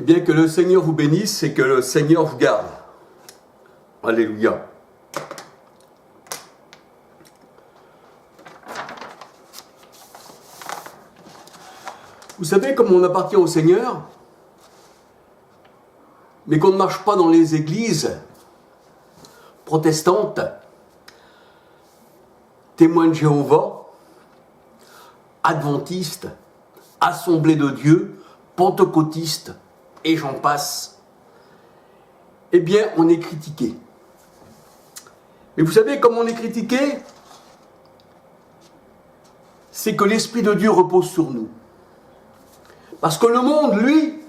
bien, que le Seigneur vous bénisse et que le Seigneur vous garde. Alléluia. Vous savez, comme on appartient au Seigneur, mais qu'on ne marche pas dans les églises protestantes, témoins de Jéhovah, adventistes, assemblées de Dieu, pentecôtistes, et j'en passe, eh bien, on est critiqué. Mais vous savez, comme on est critiqué, c'est que l'Esprit de Dieu repose sur nous. Parce que le monde, lui,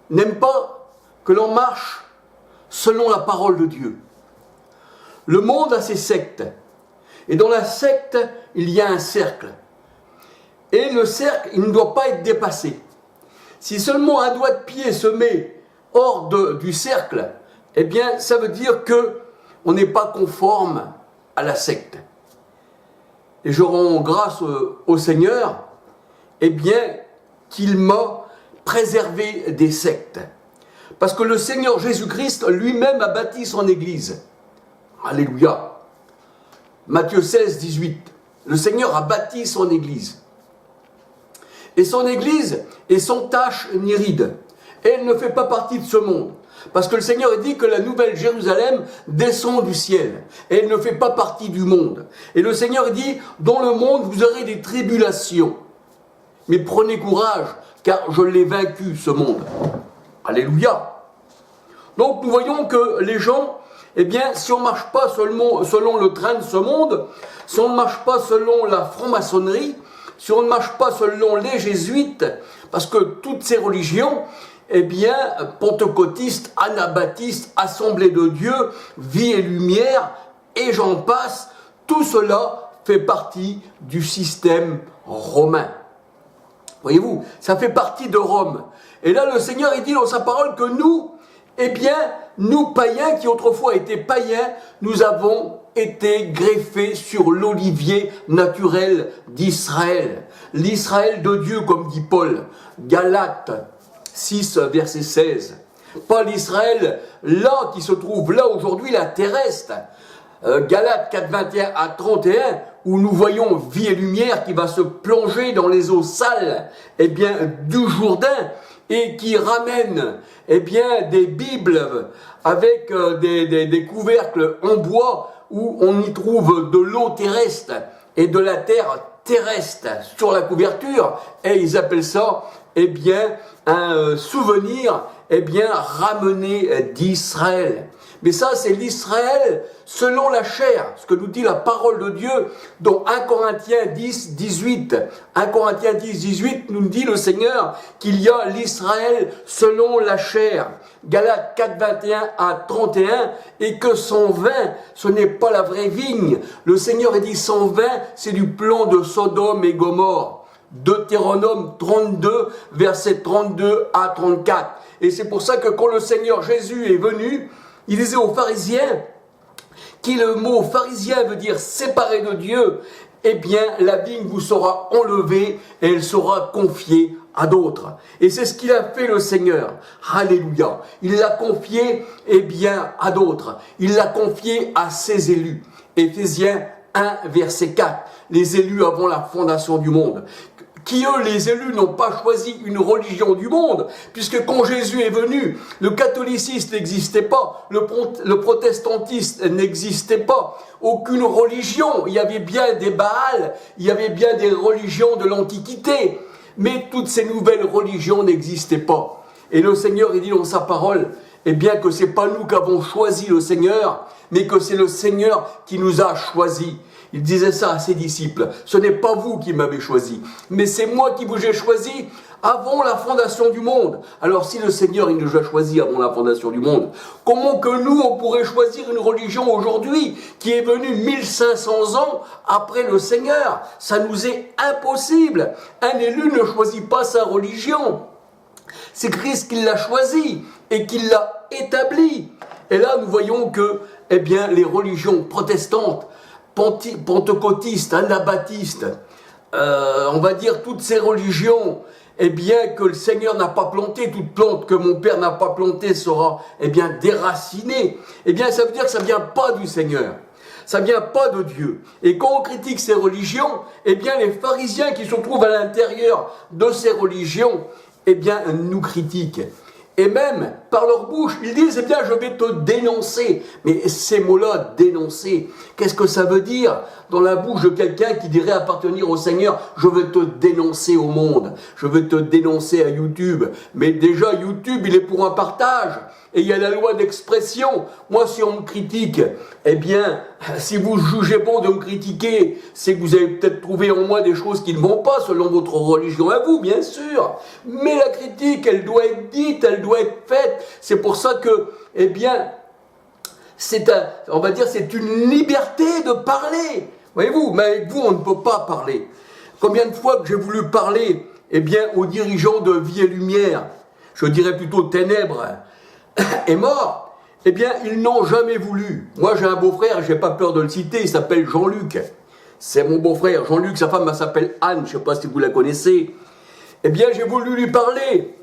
n'aime pas que l'on marche selon la parole de Dieu. Le monde a ses sectes. Et dans la secte, il y a un cercle. Et le cercle, il ne doit pas être dépassé. Si seulement un doigt de pied se met hors du cercle, eh bien, ça veut dire qu'on n'est pas conforme à la secte. Et je rends grâce au Seigneur, eh bien, qu'il m'a préservé des sectes. Parce que le Seigneur Jésus-Christ lui-même a bâti son Église. Alléluia. Matthieu 16, 18. Le Seigneur a bâti son Église. Et son Église est sans tache ni ride. Et elle ne fait pas partie de ce monde. Parce que le Seigneur dit que la nouvelle Jérusalem descend du ciel. Et elle ne fait pas partie du monde. Et le Seigneur dit, dans le monde vous aurez des tribulations. Mais prenez courage, car je l'ai vaincu, ce monde. Alléluia. Donc nous voyons que les gens, eh bien, si on ne marche pas seulement selon le train de ce monde, si on ne marche pas selon la franc-maçonnerie, si on ne marche pas selon les jésuites, parce que toutes ces religions, eh bien, pentecôtistes, anabaptistes, assemblées de Dieu, vie et lumière, et j'en passe, tout cela fait partie du système romain. Voyez-vous, ça fait partie de Rome. Et là, le Seigneur, il dit dans sa parole que nous, eh bien, nous païens, qui autrefois étaient païens, nous avons été greffés sur l'olivier naturel d'Israël. L'Israël de Dieu, comme dit Paul. Galates 6, verset 16. Pas l'Israël là, qui se trouve là aujourd'hui, la terrestre. Galates 4, 21 à 31, où nous voyons vie et lumière qui va se plonger dans les eaux sales, eh bien, du Jourdain, et qui ramène, eh bien, des Bibles avec des couvercles en bois où on y trouve de l'eau terrestre et de la terre terrestre sur la couverture, et ils appellent ça, eh bien, un souvenir, eh bien, ramené d'Israël. Mais ça, c'est l'Israël selon la chair, ce que nous dit la parole de Dieu, dont 1 Corinthiens 10, 18. 1 Corinthiens 10, 18 nous dit le Seigneur qu'il y a l'Israël selon la chair. Galates 4, 21 à 31, et que son vin, ce n'est pas la vraie vigne. Le Seigneur a dit son vin, c'est du plan de Sodome et Gomorrhe. Deutéronome 32, versets 32 à 34. Et c'est pour ça que quand le Seigneur Jésus est venu, il disait aux pharisiens, qui le mot pharisien veut dire séparé de Dieu, eh bien la vigne vous sera enlevée et elle sera confiée à d'autres. Et c'est ce qu'il a fait le Seigneur. Alléluia. Il l'a confié, eh bien, à d'autres. Il l'a confié à ses élus. Éphésiens 1, verset 4. Les élus avant la fondation du monde. Qui, eux, les élus, n'ont pas choisi une religion du monde, puisque quand Jésus est venu, le catholicisme n'existait pas, le protestantisme n'existait pas, aucune religion, il y avait bien des Baals, il y avait bien des religions de l'Antiquité, mais toutes ces nouvelles religions n'existaient pas. Et le Seigneur, il dit dans sa parole, eh bien que c'est pas nous qui avons choisi le Seigneur, mais que c'est le Seigneur qui nous a choisis. Il disait ça à ses disciples. Ce n'est pas vous qui m'avez choisi, mais c'est moi qui vous ai choisi avant la fondation du monde. Alors si le Seigneur il nous a choisi avant la fondation du monde, comment que nous on pourrait choisir une religion aujourd'hui qui est venue 1500 ans après le Seigneur? Ça nous est impossible. Un élu ne choisit pas sa religion. C'est Christ qui l'a choisi et qui l'a établi. Et là nous voyons que, eh bien, les religions protestantes, pentecôtistes, anabaptistes, on va dire toutes ces religions, eh bien, que le Seigneur n'a pas planté, toute plante que mon Père n'a pas plantée sera, eh bien, déracinée. Eh bien, ça veut dire que ça ne vient pas du Seigneur. Ça ne vient pas de Dieu. Et quand on critique ces religions, eh bien, les pharisiens qui se trouvent à l'intérieur de ces religions, eh bien, nous critiquent. Et même, par leur bouche, ils disent, eh bien, je vais te dénoncer. Mais ces mots-là, dénoncer, qu'est-ce que ça veut dire dans la bouche de quelqu'un qui dirait appartenir au Seigneur, je vais te dénoncer au monde, je vais te dénoncer à YouTube. Mais déjà, YouTube, il est pour un partage. Et il y a la loi d'expression. Moi, si on me critique, eh bien, si vous jugez bon de me critiquer, c'est que vous avez peut-être trouvé en moi des choses qui ne vont pas selon votre religion à vous, bien sûr. Mais la critique, elle doit être dite, elle doit être faite. C'est pour ça que, eh bien, on va dire, c'est une liberté de parler. Voyez-vous, mais avec vous, on ne peut pas parler. Combien de fois que j'ai voulu parler, eh bien, aux dirigeants de Vie et Lumière, je dirais plutôt Ténèbres, est mort, eh bien, ils n'ont jamais voulu. Moi, j'ai un beau-frère, je n'ai pas peur de le citer, il s'appelle Jean-Luc. C'est mon beau-frère, Jean-Luc, sa femme s'appelle Anne, je ne sais pas si vous la connaissez. Eh bien, j'ai voulu lui parler,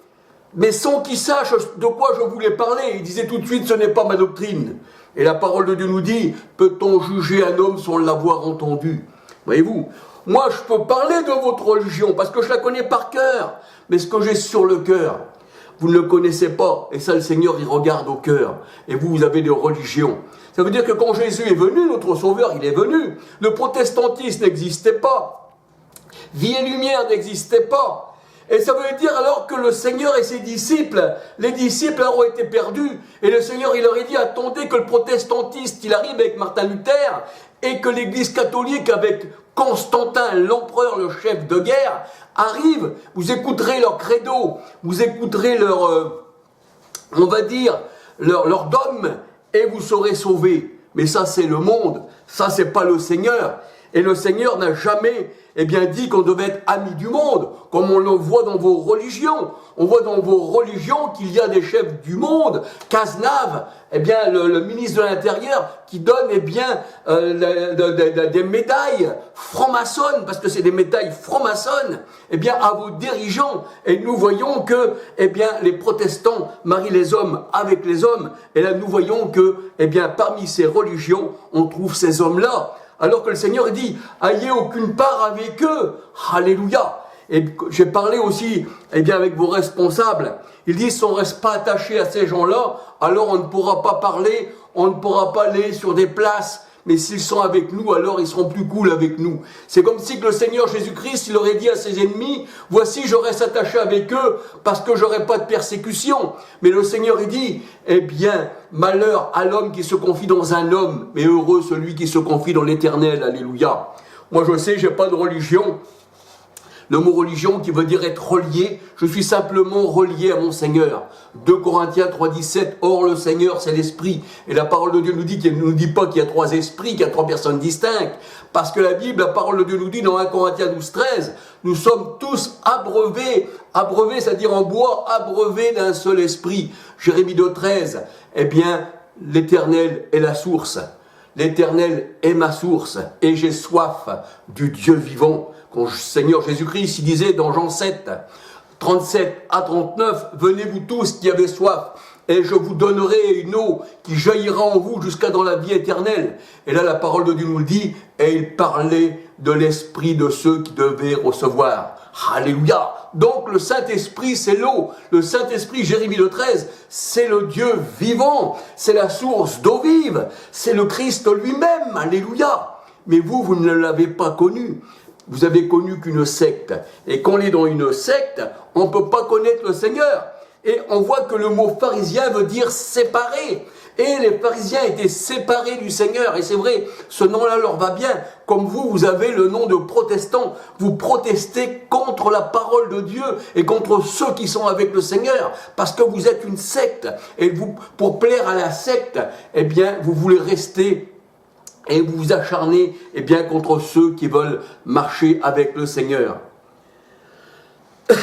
mais sans qu'il sache de quoi je voulais parler. Il disait tout de suite, ce n'est pas ma doctrine. Et la parole de Dieu nous dit, peut-on juger un homme sans l'avoir entendu? Voyez-vous, moi, je peux parler de votre religion, parce que je la connais par cœur, mais ce que j'ai sur le cœur, vous ne le connaissez pas, et ça le Seigneur il regarde au cœur, et vous avez des religions. Ça veut dire que quand Jésus est venu, notre Sauveur, il est venu. Le protestantisme n'existait pas. Vie et Lumière n'existait pas. Et ça veut dire alors que le Seigneur et ses disciples, les disciples ont été perdus, et le Seigneur il leur a dit, attendez que le protestantisme il arrive avec Martin Luther, et que l'Église catholique avec Constantin, l'empereur, le chef de guerre, arrive, vous écouterez leur credo, vous écouterez leur, on va dire, leur dogme, et vous serez sauvés. Mais ça, c'est le monde, ça, c'est pas le Seigneur. Et le Seigneur n'a jamais, eh bien, dit qu'on devait être amis du monde, comme on le voit dans vos religions. On voit dans vos religions qu'il y a des chefs du monde, Cazenave, eh bien, le ministre de l'Intérieur, qui donne, eh bien, des médailles franc-maçonnes, parce que c'est des médailles franc-maçonnes, eh bien, à vos dirigeants. Et nous voyons que, eh bien, les protestants marient les hommes avec les hommes. Et là, nous voyons que, eh bien, parmi ces religions, on trouve ces hommes-là. Alors que le Seigneur dit, ayez aucune part avec eux. Alléluia. Et j'ai parlé aussi, eh bien, avec vos responsables. Ils disent, si on ne reste pas attaché à ces gens-là, alors on ne pourra pas parler, on ne pourra pas aller sur des places. Mais s'ils sont avec nous, alors ils seront plus cool avec nous. C'est comme si que le Seigneur Jésus-Christ, il aurait dit à ses ennemis, voici, je reste attaché avec eux parce que j'aurai pas de persécution. Mais le Seigneur, il dit, eh bien, malheur à l'homme qui se confie dans un homme, mais heureux celui qui se confie dans l'Éternel. Alléluia. Moi, je sais, j'ai pas de religion. Le mot religion qui veut dire être relié, je suis simplement relié à mon Seigneur. 2 Corinthiens 3,17, or le Seigneur c'est l'Esprit. Et la parole de Dieu nous dit qu'il ne nous dit pas qu'il y a 3 esprits, qu'il y a 3 personnes distinctes. Parce que la Bible, la parole de Dieu nous dit dans 1 Corinthiens 12,13, nous sommes tous abreuvés, c'est-à-dire en bois, abreuvés d'un seul esprit. Jérémie 2,13, eh bien, l'Éternel est la source. L'Éternel est ma source et j'ai soif du Dieu vivant. Quand le Seigneur Jésus-Christ, il disait dans Jean 7, 37 à 39, « Venez-vous tous qui avez soif, et je vous donnerai une eau qui jaillira en vous jusqu'à dans la vie éternelle. » Et là, la parole de Dieu nous le dit, et il parlait de l'esprit de ceux qui devaient recevoir. Alléluia. Donc le Saint-Esprit, c'est l'eau. Le Saint-Esprit, Jérémie 13, c'est le Dieu vivant. C'est la source d'eau vive. C'est le Christ lui-même. Alléluia. Mais vous, vous ne l'avez pas connu. Vous avez connu qu'une secte. Et quand on est dans une secte, on ne peut pas connaître le Seigneur. Et on voit que le mot pharisien veut dire séparé. Et les pharisiens étaient séparés du Seigneur. Et c'est vrai, ce nom-là leur va bien. Comme vous, vous avez le nom de protestants. Vous protestez contre la parole de Dieu et contre ceux qui sont avec le Seigneur. Parce que vous êtes une secte. Et vous, pour plaire à la secte, eh bien, vous voulez rester et vous vous acharnez, eh bien, contre ceux qui veulent marcher avec le Seigneur. Vous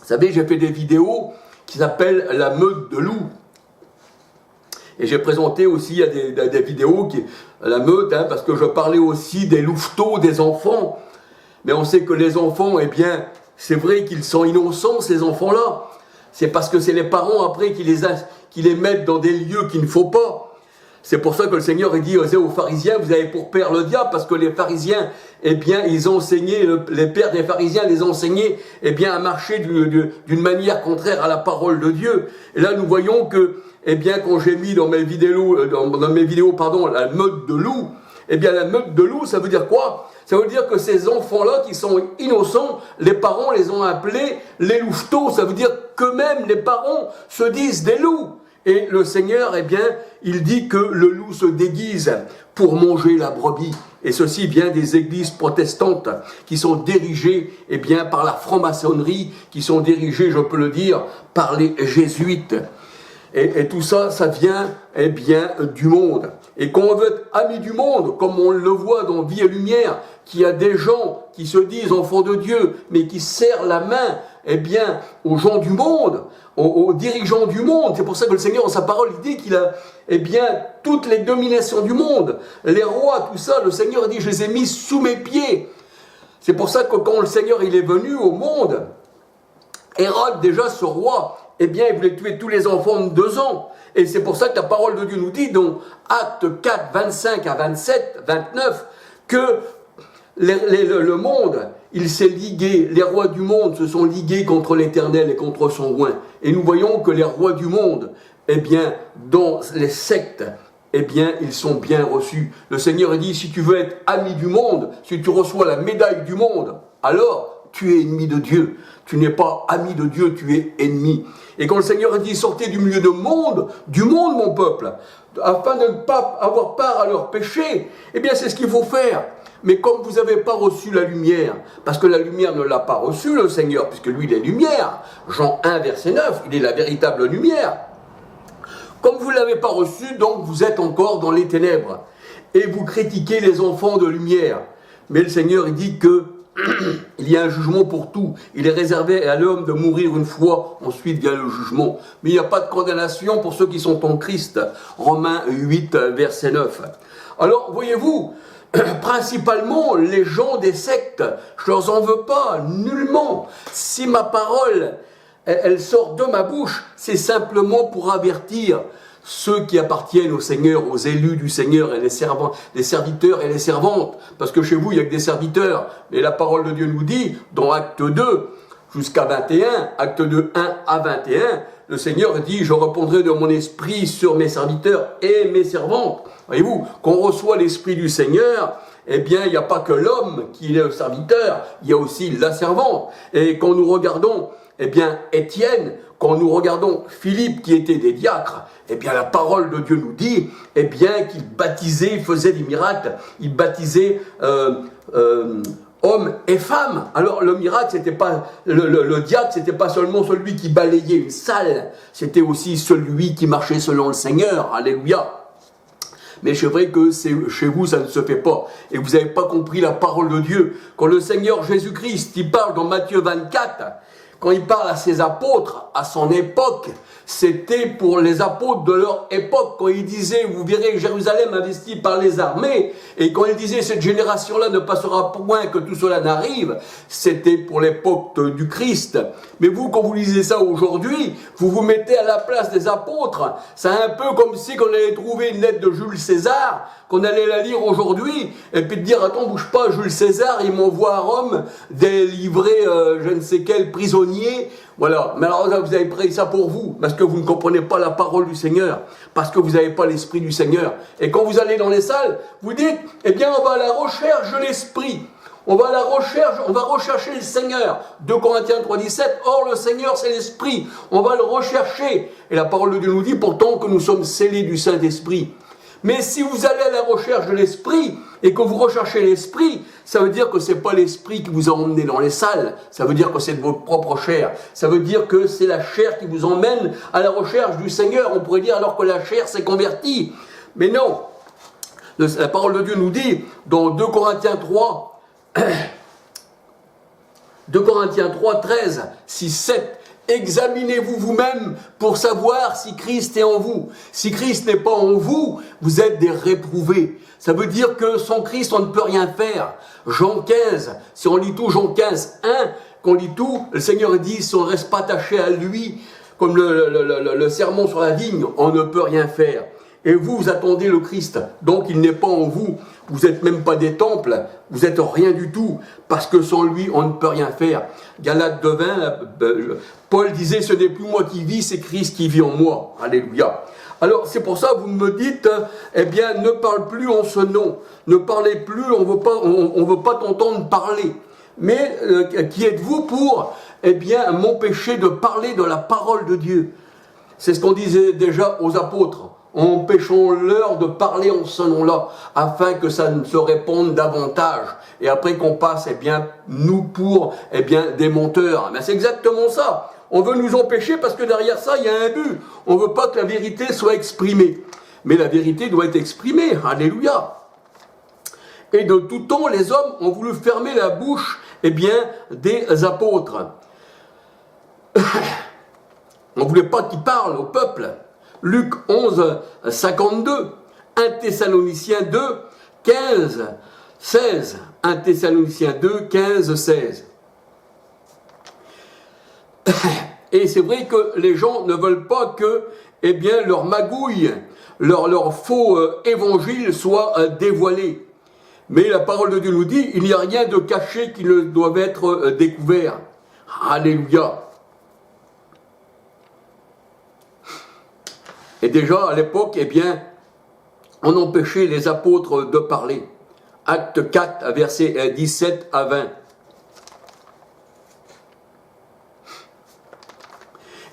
savez, j'ai fait des vidéos qui s'appellent « La meute de loups ». Et j'ai présenté aussi des vidéos, la meute, hein, parce que je parlais aussi des louveteaux, des enfants. Mais on sait que les enfants, eh bien, c'est vrai qu'ils sont innocents, ces enfants-là. C'est parce que c'est les parents après qui les mettent dans des lieux qu'il ne faut pas. C'est pour ça que le Seigneur dit aux pharisiens, vous avez pour père le diable, parce que les pharisiens, eh bien, ils ont enseigné, les pères des pharisiens les ont enseignés, eh bien, à marcher d'une manière contraire à la parole de Dieu. Et là, nous voyons que, eh bien, quand j'ai mis dans mes vidéos, la meute de loups, eh bien, la meute de loups, ça veut dire quoi? Ça veut dire que ces enfants-là, qui sont innocents, les parents les ont appelés les louveteaux. Ça veut dire qu'eux-mêmes, les parents, se disent des loups. Et le Seigneur, eh bien, il dit que le loup se déguise pour manger la brebis. Et ceci vient des églises protestantes qui sont dirigées, eh bien, par la franc-maçonnerie, qui sont dirigées, je peux le dire, par les jésuites. Et tout ça, ça vient, eh bien, du monde. Et quand on veut être ami du monde, comme on le voit dans Vie et Lumière, qu'il y a des gens qui se disent enfants de Dieu, mais qui serrent la main, eh bien, aux gens du monde, aux dirigeants du monde. C'est pour ça que le Seigneur, dans sa parole, il dit qu'il a, eh bien, toutes les dominations du monde, les rois, tout ça, le Seigneur dit, je les ai mis sous mes pieds. C'est pour ça que quand le Seigneur, il est venu au monde, Hérode, déjà, ce roi, eh bien, il voulait tuer tous les enfants de 2 ans. Et c'est pour ça que la parole de Dieu nous dit, dans Actes 4, 25 à 27, 29, que le monde, il s'est ligué, les rois du monde se sont ligués contre l'Éternel et contre son oint. Et nous voyons que les rois du monde, eh bien, dans les sectes, eh bien, ils sont bien reçus. Le Seigneur dit, si tu veux être ami du monde, si tu reçois la médaille du monde, alors tu es ennemi de Dieu. Tu n'es pas ami de Dieu, tu es ennemi. Et quand le Seigneur dit, sortez du milieu du monde, mon peuple, afin de ne pas avoir part à leurs péchés, eh bien, c'est ce qu'il faut faire. Mais comme vous n'avez pas reçu la lumière, parce que la lumière ne l'a pas reçu, le Seigneur, puisque lui, il est lumière. Jean 1, verset 9, il est la véritable lumière. Comme vous ne l'avez pas reçu, donc vous êtes encore dans les ténèbres. Et vous critiquez les enfants de lumière. Mais le Seigneur, il dit que il y a un jugement pour tout. Il est réservé à l'homme de mourir une fois, ensuite vient le jugement. Mais il n'y a pas de condamnation pour ceux qui sont en Christ. Romains 8, verset 9. Alors, voyez-vous, principalement les gens des sectes, je ne leur en veux pas, nullement. Si ma parole, elle sort de ma bouche, c'est simplement pour avertir ceux qui appartiennent au Seigneur, aux élus du Seigneur et les serviteurs et les servantes. Parce que chez vous, il n'y a que des serviteurs. Mais la parole de Dieu nous dit, dans Acte 2 jusqu'à 21, Acte 2, 1 à 21, le Seigneur dit, je répondrai de mon esprit sur mes serviteurs et mes servantes. Voyez-vous, quand on reçoit l'esprit du Seigneur, eh bien, il n'y a pas que l'homme qui est le serviteur, il y a aussi la servante. Et quand nous regardons, eh bien, Étienne, quand nous regardons Philippe qui était des diacres, eh bien la parole de Dieu nous dit, eh bien qu'il baptisait, il faisait des miracles, il baptisait hommes et femmes. Alors le miracle, c'était pas le diacre, c'était pas seulement celui qui balayait une salle, c'était aussi celui qui marchait selon le Seigneur. Alléluia. Mais c'est vrai que chez vous, ça ne se fait pas. Et vous n'avez pas compris la parole de Dieu. Quand le Seigneur Jésus-Christ, il parle dans Matthieu 24, quand il parle à ses apôtres, à son époque, c'était pour les apôtres de leur époque. Quand il disait, vous verrez Jérusalem investie par les armées, et quand il disait, cette génération-là ne passera point que tout cela n'arrive, c'était pour l'époque du Christ. Mais vous, quand vous lisez ça aujourd'hui, vous vous mettez à la place des apôtres. C'est un peu comme si on allait trouver une lettre de Jules César, qu'on allait la lire aujourd'hui, et puis de dire, attends, bouge pas, Jules César, il m'envoie à Rome délivrer je ne sais quel prisonnier. Voilà, mais alors vous avez pris ça pour vous, parce que vous ne comprenez pas la parole du Seigneur, parce que vous n'avez pas l'esprit du Seigneur. Et quand vous allez dans les salles, vous dites, eh bien on va à la recherche de l'esprit. On va à la recherche, on va rechercher le Seigneur. 2 Corinthiens 3, 17, or le Seigneur c'est l'esprit. On va le rechercher. Et la parole de Dieu nous dit pourtant que nous sommes scellés du Saint-Esprit. Mais si vous allez à la recherche de l'esprit, et que vous recherchez l'esprit, ça veut dire que ce n'est pas l'esprit qui vous a emmené dans les salles, ça veut dire que c'est de votre propre chair, ça veut dire que c'est la chair qui vous emmène à la recherche du Seigneur, on pourrait dire alors que la chair s'est convertie. Mais non, la parole de Dieu nous dit, dans 2 Corinthiens 3, 13, 6, 7, examinez-vous vous-même pour savoir si Christ est en vous. Si Christ n'est pas en vous, vous êtes des réprouvés. Ça veut dire que sans Christ, on ne peut rien faire. Jean 15, si on lit tout Jean 15, 1, qu'on lit tout, le Seigneur dit, si on ne reste pas attaché à lui, comme le sermon sur la vigne, on ne peut rien faire. Et vous, vous attendez le Christ, donc il n'est pas en vous, vous n'êtes même pas des temples, vous n'êtes rien du tout, parce que sans lui, on ne peut rien faire. Galates 2:20, Paul disait, ce n'est plus moi qui vis, c'est Christ qui vit en moi. Alléluia. Alors c'est pour ça que vous me dites, eh bien, ne parle plus en ce nom, ne parlez plus, on veut pas t'entendre parler. Mais qui êtes-vous pour, eh bien, m'empêcher de parler de la parole de Dieu? C'est ce qu'on disait déjà aux apôtres. Empêchons-leur de parler en ce nom-là, afin que ça ne se répande davantage. Et après qu'on passe, eh bien, nous pour, eh bien, des menteurs. Mais c'est exactement ça. On veut nous empêcher parce que derrière ça, il y a un but. On ne veut pas que la vérité soit exprimée. Mais la vérité doit être exprimée. Alléluia. Et de tout temps, les hommes ont voulu fermer la bouche, eh bien, des apôtres. On ne voulait pas qu'ils parlent au peuple. Luc 11, 52, 1 Thessaloniciens 2, 15, 16. 1 Thessaloniciens 2, 15, 16. Et c'est vrai que les gens ne veulent pas que, eh bien, leur magouille, leur faux évangile soit dévoilé. Mais la parole de Dieu nous dit, il n'y a rien de caché qui ne doit être découvert. Alléluia. Et déjà, à l'époque, eh bien, on empêchait les apôtres de parler. Acte 4, versets 17 à 20.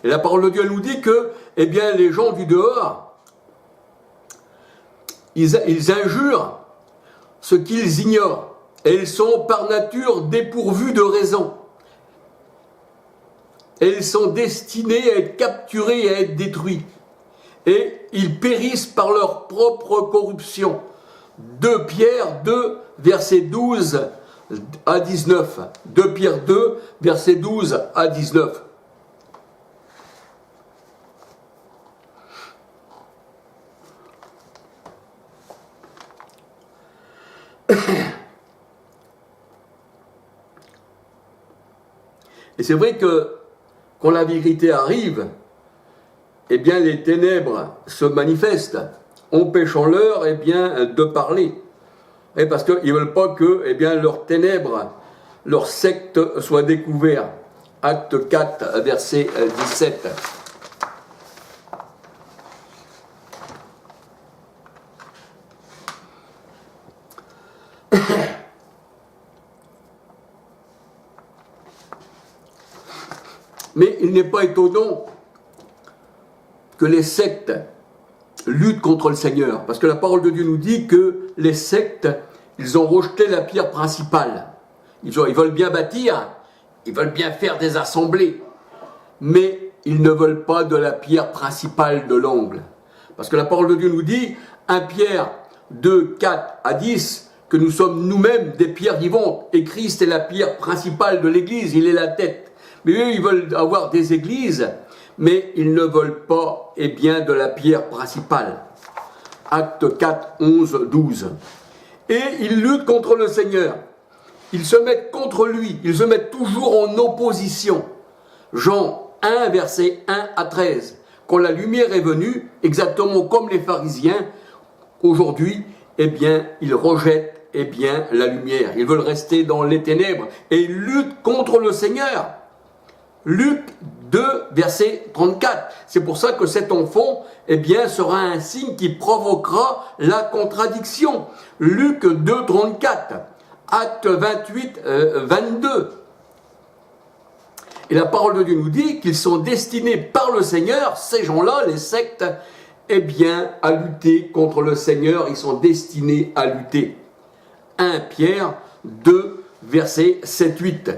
Et la parole de Dieu nous dit que, eh bien, les gens du dehors, ils injurent ce qu'ils ignorent. Et ils sont par nature dépourvus de raison. Et ils sont destinés à être capturés et à être détruits. Et ils périssent par leur propre corruption. 2 Pierre 2, verset 12 à 19. 2 Pierre 2, verset 12 à 19. Et c'est vrai que quand la vérité arrive, eh bien les ténèbres se manifestent, empêchant-leur eh bien, de parler. Et parce qu'ils ne veulent pas que eh bien, leurs ténèbres, leur secte soit découverte. Acte 4, verset 17. Mais il n'est pas étonnant que les sectes luttent contre le Seigneur. Parce que la parole de Dieu nous dit que les sectes, ils ont rejeté la pierre principale. Ils veulent bien bâtir, ils veulent bien faire des assemblées, mais ils ne veulent pas de la pierre principale de l'angle. Parce que la parole de Dieu nous dit, 1 Pierre 2, 4 à 10, que nous sommes nous-mêmes des pierres vivantes, et Christ est la pierre principale de l'Église, il est la tête. Mais eux, ils veulent avoir des églises, mais ils ne veulent pas, eh bien, de la pierre principale. Acte 4, 11, 12. Et ils luttent contre le Seigneur. Ils se mettent contre lui. Ils se mettent toujours en opposition. Jean 1, verset 1 à 13. Quand la lumière est venue, exactement comme les pharisiens, aujourd'hui, eh bien, ils rejettent, eh bien, la lumière. Ils veulent rester dans les ténèbres et ils luttent contre le Seigneur. Luc 2, verset 34. C'est pour ça que cet enfant, eh bien, sera un signe qui provoquera la contradiction. Luc 2, 34. Acte 28, 22. Et la parole de Dieu nous dit qu'ils sont destinés par le Seigneur, ces gens-là, les sectes, eh bien, à lutter contre le Seigneur. Ils sont destinés à lutter. 1 Pierre 2, verset 7, 8.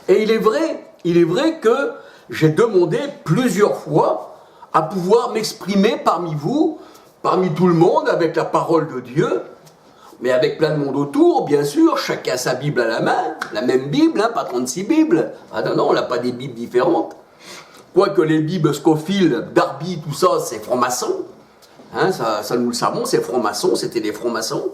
Et il est vrai que j'ai demandé plusieurs fois à pouvoir m'exprimer parmi vous, parmi tout le monde, avec la parole de Dieu, mais avec plein de monde autour, bien sûr, chacun sa Bible à la main, la même Bible, hein, pas 36 Bibles. Ah non, on n'a pas des Bibles différentes. Quoique les Bibles Scofield, Darby, tout ça, c'est franc-maçon. Hein, ça nous le savons, c'est franc-maçon, c'était des francs-maçons.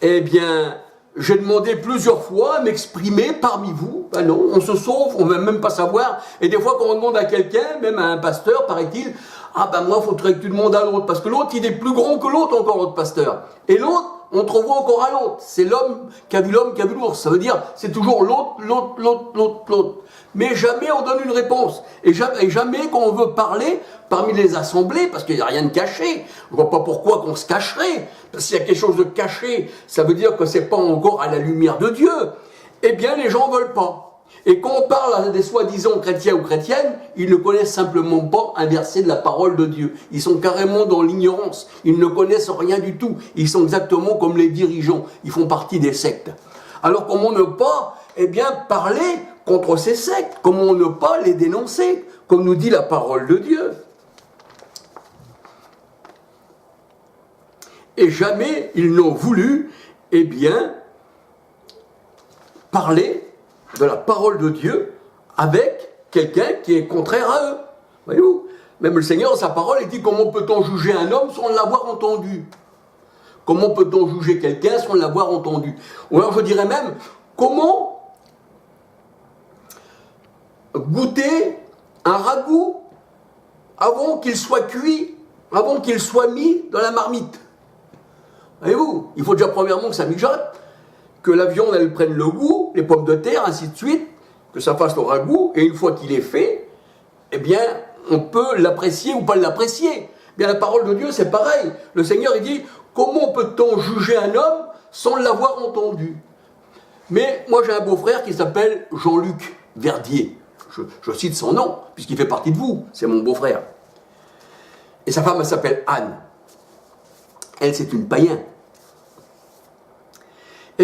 Eh bien, j'ai demandé plusieurs fois à m'exprimer parmi vous. Ben non, on se sauve, on ne veut même pas savoir. Et des fois, quand on demande à quelqu'un, même à un pasteur, paraît-il, ah ben moi, il faudrait que tu demandes à l'autre, parce que l'autre, il est plus grand que l'autre encore, l'autre pasteur. Et l'autre, on te revoit encore à l'autre. C'est l'homme qui a vu l'ours. Ça veut dire, c'est toujours l'autre. Mais jamais on donne une réponse. Et jamais quand on veut parler parmi les assemblées, parce qu'il n'y a rien de caché. Je ne vois pas pourquoi qu'on se cacherait. Parce qu'il y a quelque chose de caché, ça veut dire que ce n'est pas encore à la lumière de Dieu. Eh bien, les gens ne veulent pas. Et quand on parle à des soi-disant chrétiens ou chrétiennes, ils ne connaissent simplement pas un verset de la parole de Dieu. Ils sont carrément dans l'ignorance. Ils ne connaissent rien du tout. Ils sont exactement comme les dirigeants. Ils font partie des sectes. Alors comment ne pas, parler contre ces sectes? Comment ne pas les dénoncer? Comme nous dit la parole de Dieu. Et jamais ils n'ont voulu, parler de la parole de Dieu avec quelqu'un qui est contraire à eux. Voyez-vous? Même le Seigneur, dans sa parole, il dit comment peut-on juger un homme sans l'avoir entendu? Comment peut-on juger quelqu'un sans l'avoir entendu? Ou alors je dirais même, comment goûter un ragoût avant qu'il soit cuit, avant qu'il soit mis dans la marmite? Voyez-vous? Il faut déjà premièrement que ça mijote, que la viande, elle prenne le goût, les pommes de terre, ainsi de suite, que ça fasse le ragoût, et une fois qu'il est fait, on peut l'apprécier ou pas l'apprécier. Bien, la parole de Dieu, c'est pareil. Le Seigneur, il dit, comment peut-on juger un homme sans l'avoir entendu? Mais moi, j'ai un beau-frère qui s'appelle Jean-Luc Verdier. Je cite son nom, puisqu'il fait partie de vous, c'est mon beau-frère. Et sa femme, elle s'appelle Anne. Elle, c'est une païenne.